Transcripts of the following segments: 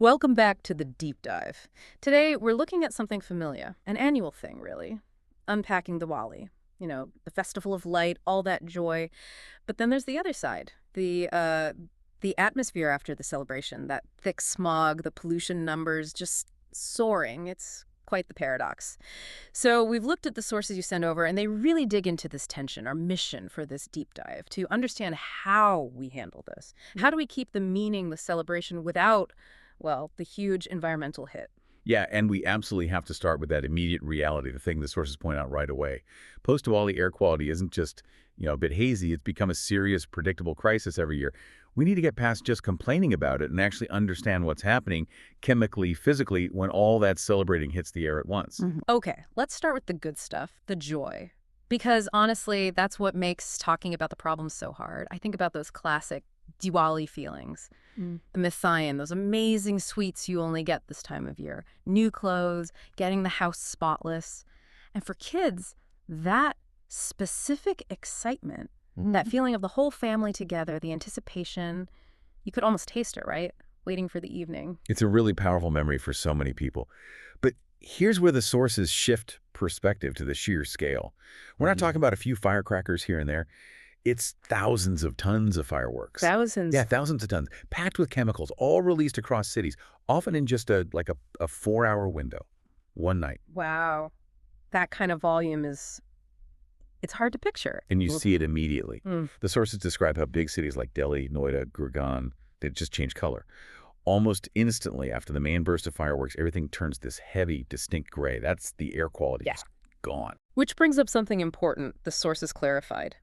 Welcome back to the deep dive. Today, we're looking at something familiar, an annual thing, really. Unpacking Diwali. The festival of light, all that joy. But then there's the other side, the atmosphere after the celebration, that thick smog, the pollution numbers just soaring. It's quite the paradox. So we've looked at the sources you sent over, and they really dig into this tension, our mission for this deep dive, to understand how we handle this. How do we keep the meaning, the celebration, without, well, the huge environmental hit? Yeah, and we absolutely have to start with that immediate reality, the thing the sources point out right away. Post-Diwali air quality isn't just, a bit hazy. It's become a serious, predictable crisis every year. We need to get past just complaining about it and actually understand what's happening chemically, physically, when all that celebrating hits the air at once. Okay, let's start with the good stuff, the joy. Because honestly, that's what makes talking about the problems so hard. I think about those classic Diwali feelings. The mithyan, those amazing sweets you only get this time of year. New clothes, getting the house spotless. And for kids, that specific excitement, that feeling of the whole family together, the anticipation, you could almost taste it, right? Waiting for the evening. It's a really powerful memory for so many people. But here's where the sources shift perspective to the sheer scale. We're not talking about a few firecrackers here and there. It's thousands of tons of fireworks. Thousands? Yeah, thousands of tons, packed with chemicals, all released across cities, often in just a 4-hour window, one night. Wow. That kind of volume it's hard to picture. And you see it immediately. Mm. The sources describe how big cities like Delhi, Noida, Gurgaon, they just change color. Almost instantly after the main burst of fireworks, everything turns this heavy, distinct gray. That's the air quality just gone. Which brings up something important the sources clarified.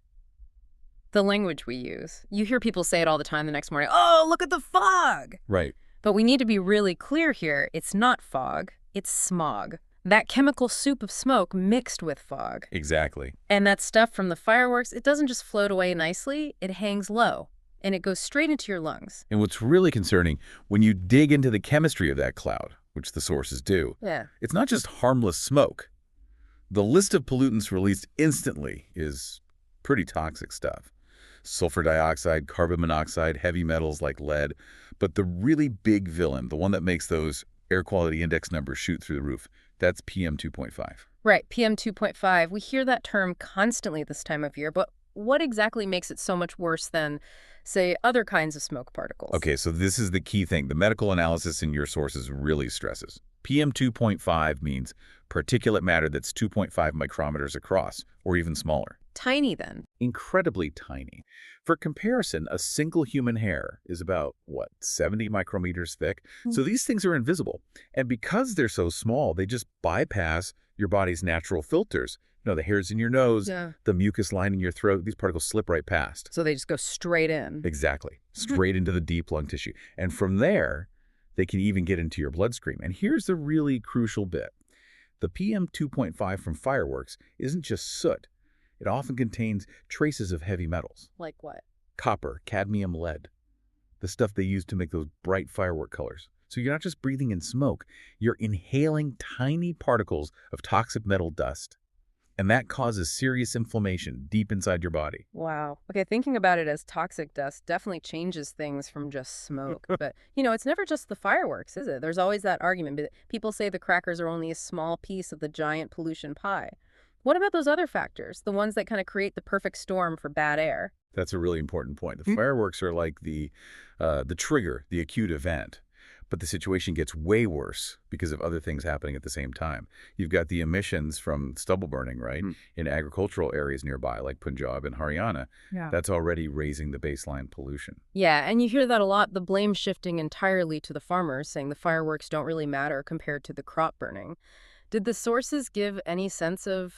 The language we use. You hear people say it all the time the next morning, oh, look at the fog! Right. But we need to be really clear here. It's not fog, it's smog. That chemical soup of smoke mixed with fog. Exactly. And that stuff from the fireworks, it doesn't just float away nicely, it hangs low. And it goes straight into your lungs. And what's really concerning, when you dig into the chemistry of that cloud, which the sources do, it's not just harmless smoke. The list of pollutants released instantly is pretty toxic stuff. Sulfur dioxide, carbon monoxide, heavy metals like lead. But the really big villain, the one that makes those air quality index numbers shoot through the roof, that's PM 2.5. Right, PM 2.5. We hear that term constantly this time of year, but what exactly makes it so much worse than, say, other kinds of smoke particles? Okay, so this is the key thing. The medical analysis in your sources really stresses. PM 2.5 means particulate matter that's 2.5 micrometers across, or even smaller. Tiny, then. Incredibly tiny. For comparison, a single human hair is about, 70 micrometers thick? So these things are invisible. And because they're so small, they just bypass your body's natural filters. The hairs in your nose, the mucus lining your throat, these particles slip right past. So they just go straight in. Exactly. Straight into the deep lung tissue. And from there, they can even get into your bloodstream. And here's the really crucial bit. The PM 2.5 from fireworks isn't just soot. It often contains traces of heavy metals. Like what? Copper, cadmium, lead. The stuff they use to make those bright firework colors. So you're not just breathing in smoke. You're inhaling tiny particles of toxic metal dust. And that causes serious inflammation deep inside your body. Wow. Okay, thinking about it as toxic dust definitely changes things from just smoke. But, it's never just the fireworks, is it? There's always that argument. But people say the crackers are only a small piece of the giant pollution pie. What about those other factors, the ones that kind of create the perfect storm for bad air? That's a really important point. The fireworks are like the trigger, the acute event. But the situation gets way worse because of other things happening at the same time. You've got the emissions from stubble burning, right, in agricultural areas nearby, like Punjab and Haryana. That's already raising the baseline pollution. Yeah, and you hear that a lot, the blame shifting entirely to the farmers, saying the fireworks don't really matter compared to the crop burning. Did the sources give any sense of,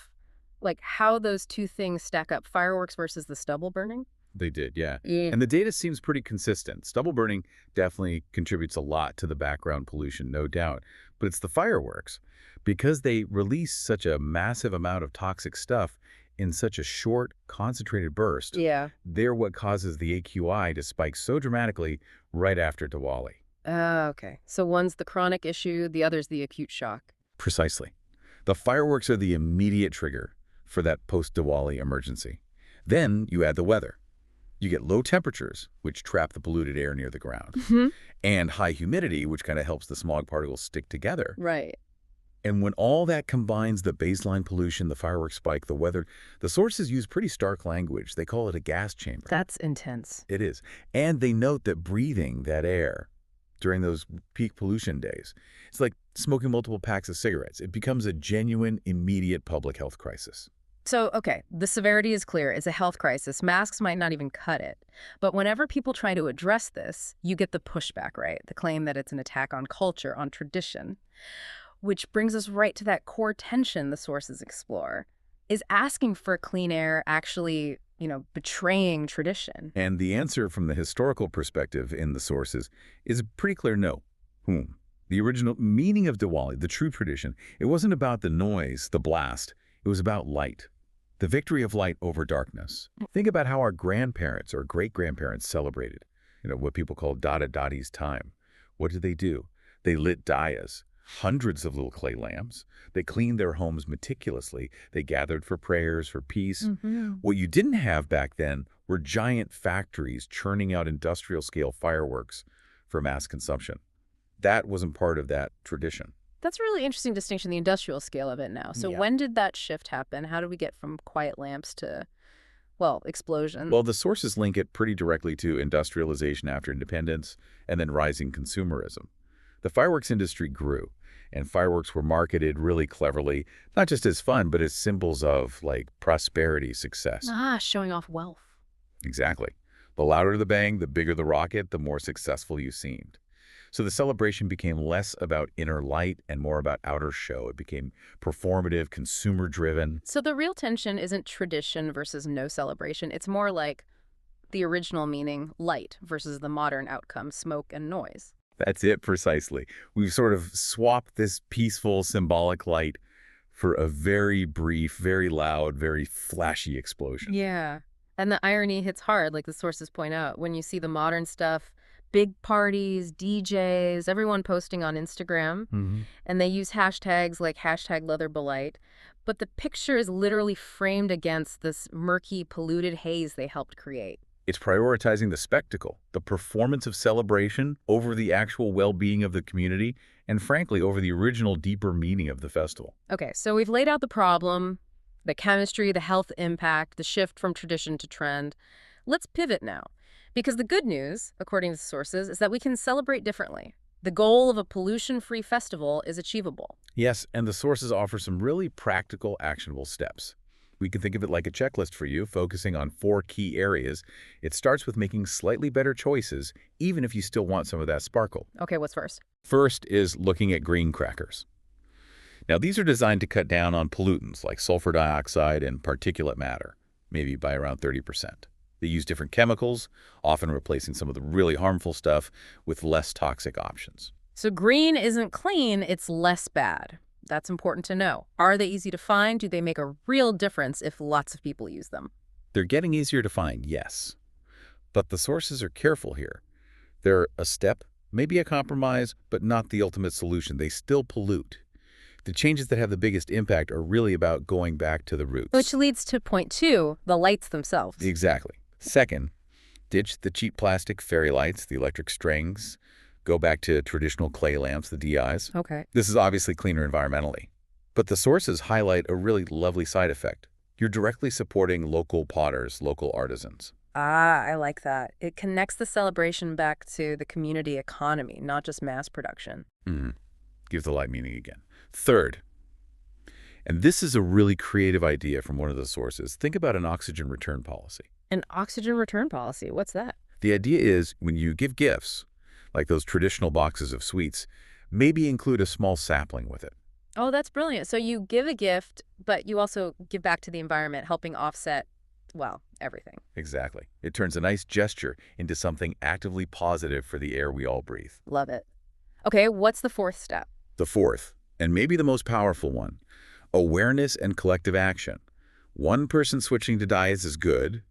how those two things stack up, fireworks versus the stubble burning? They did, yeah. And the data seems pretty consistent. Stubble burning definitely contributes a lot to the background pollution, no doubt. But it's the fireworks. Because they release such a massive amount of toxic stuff in such a short, concentrated burst, they're what causes the AQI to spike so dramatically right after Diwali. Okay. So one's the chronic issue, the other's the acute shock. Precisely. The fireworks are the immediate trigger for that post-Diwali emergency. Then you add the weather. You get low temperatures, which trap the polluted air near the ground, Hmm. and high humidity, which kind of helps the smog particles stick together. Right. And when all that combines, the baseline pollution, the fireworks spike, the weather, the sources use pretty stark language. They call it a gas chamber. That's intense. It is. And they note that breathing that air during those peak pollution days, it's like smoking multiple packs of cigarettes. It becomes a genuine, immediate public health crisis. So, okay, the severity is clear. It's a health crisis. Masks might not even cut it. But whenever people try to address this, you get the pushback, right? The claim that it's an attack on culture, on tradition. Which brings us right to that core tension the sources explore. Is asking for clean air actually, betraying tradition? And the answer from the historical perspective in the sources is a pretty clear no. The original meaning of Diwali, the true tradition, it wasn't about the noise, the blast. It was about light, the victory of light over darkness. Think about how our grandparents or great-grandparents celebrated, what people call Dada Dadi's time. What did they do? They lit diyas, hundreds of little clay lamps. They cleaned their homes meticulously. They gathered for prayers, for peace. What you didn't have back then were giant factories churning out industrial-scale fireworks for mass consumption. That wasn't part of that tradition. That's a really interesting distinction, the industrial scale of it now. So when did that shift happen? How did we get from quiet lamps to, explosion? Well, the sources link it pretty directly to industrialization after independence and then rising consumerism. The fireworks industry grew, and fireworks were marketed really cleverly, not just as fun, but as symbols of, prosperity, success. Showing off wealth. Exactly. The louder the bang, the bigger the rocket, the more successful you seemed. So the celebration became less about inner light and more about outer show. It became performative, consumer-driven. So the real tension isn't tradition versus no celebration. It's more like the original meaning, light, versus the modern outcome, smoke and noise. That's it precisely. We've sort of swapped this peaceful, symbolic light for a very brief, very loud, very flashy explosion. Yeah. And the irony hits hard, like the sources point out. When you see the modern stuff, big parties, DJs, everyone posting on Instagram, and they use hashtags like #LeatherBelite, but the picture is literally framed against this murky, polluted haze they helped create. It's prioritizing the spectacle, the performance of celebration over the actual well-being of the community, and frankly, over the original deeper meaning of the festival. Okay, so we've laid out the problem, the chemistry, the health impact, the shift from tradition to trend. Let's pivot now. Because the good news, according to sources, is that we can celebrate differently. The goal of a pollution-free festival is achievable. Yes, and the sources offer some really practical, actionable steps. We can think of it like a checklist for you, focusing on 4 key areas. It starts with making slightly better choices, even if you still want some of that sparkle. Okay, what's first? First is looking at green crackers. Now, these are designed to cut down on pollutants like sulfur dioxide and particulate matter, maybe by around 30%. They use different chemicals, often replacing some of the really harmful stuff with less toxic options. So green isn't clean, it's less bad. That's important to know. Are they easy to find? Do they make a real difference if lots of people use them? They're getting easier to find, yes. But the sources are careful here. They're a step, maybe a compromise, but not the ultimate solution. They still pollute. The changes that have the biggest impact are really about going back to the roots. Which leads to point 2, the lights themselves. Exactly. Second, ditch the cheap plastic fairy lights, the electric strings. Go back to traditional clay lamps, the diyas. Okay. This is obviously cleaner environmentally. But the sources highlight a really lovely side effect. You're directly supporting local potters, local artisans. I like that. It connects the celebration back to the community economy, not just mass production. Gives the light meaning again. Third, and this is a really creative idea from one of the sources, think about an oxygen return policy. An oxygen return policy? What's that? The idea is when you give gifts, like those traditional boxes of sweets, maybe include a small sapling with it. Oh, that's brilliant. So you give a gift, but you also give back to the environment, helping offset, everything. Exactly. It turns a nice gesture into something actively positive for the air we all breathe. Love it. Okay, what's the 4th step? The 4th, and maybe the most powerful one, awareness and collective action. One person switching to diyas is good.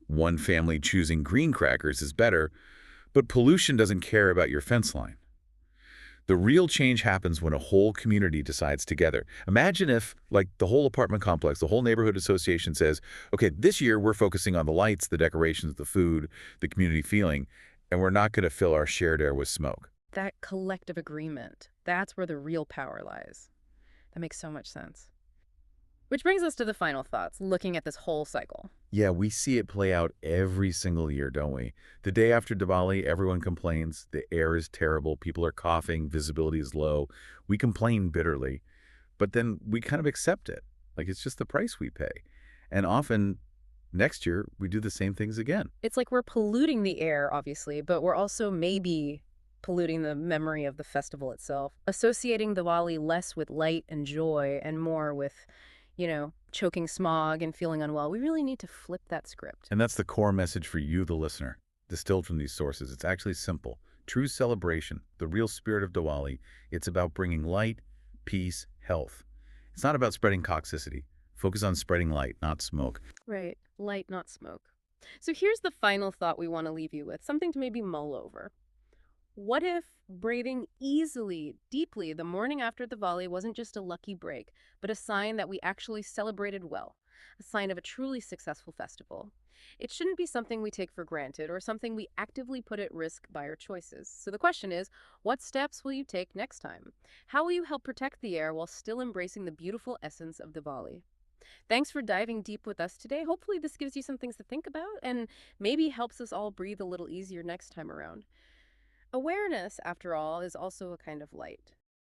One family choosing green crackers is better. But pollution doesn't care about your fence line. The real change happens when a whole community decides together. Imagine if, like, the whole apartment complex, the whole neighborhood association says, okay, this year we're focusing on the lights, the decorations, the food, the community feeling, and we're not going to fill our shared air with smoke. That collective agreement, that's where the real power lies. That makes so much sense. Which brings us to the final thoughts, looking at this whole cycle. Yeah, we see it play out every single year, don't we? The day after Diwali, everyone complains. The air is terrible. People are coughing. Visibility is low. We complain bitterly, but then we kind of accept it. Like it's just the price we pay. And often next year, we do the same things again. It's like we're polluting the air, obviously, but we're also maybe polluting the memory of the festival itself, associating Diwali less with light and joy and more with, choking smog and feeling unwell. We really need to flip that script. And that's the core message for you, the listener, distilled from these sources. It's actually simple. True celebration, the real spirit of Diwali, it's about bringing light, peace, health. It's not about spreading toxicity. Focus on spreading light, not smoke. Right. Light, not smoke. So here's the final thought we want to leave you with, something to maybe mull over. What if breathing easily, deeply the morning after Diwali wasn't just a lucky break, but a sign that we actually celebrated well, a sign of a truly successful festival? It shouldn't be something we take for granted or something we actively put at risk by our choices. So the question is, what steps will you take next time? How will you help protect the air while still embracing the beautiful essence of Diwali? Thanks for diving deep with us today. Hopefully this gives you some things to think about and maybe helps us all breathe a little easier next time around. Awareness, after all, is also a kind of light.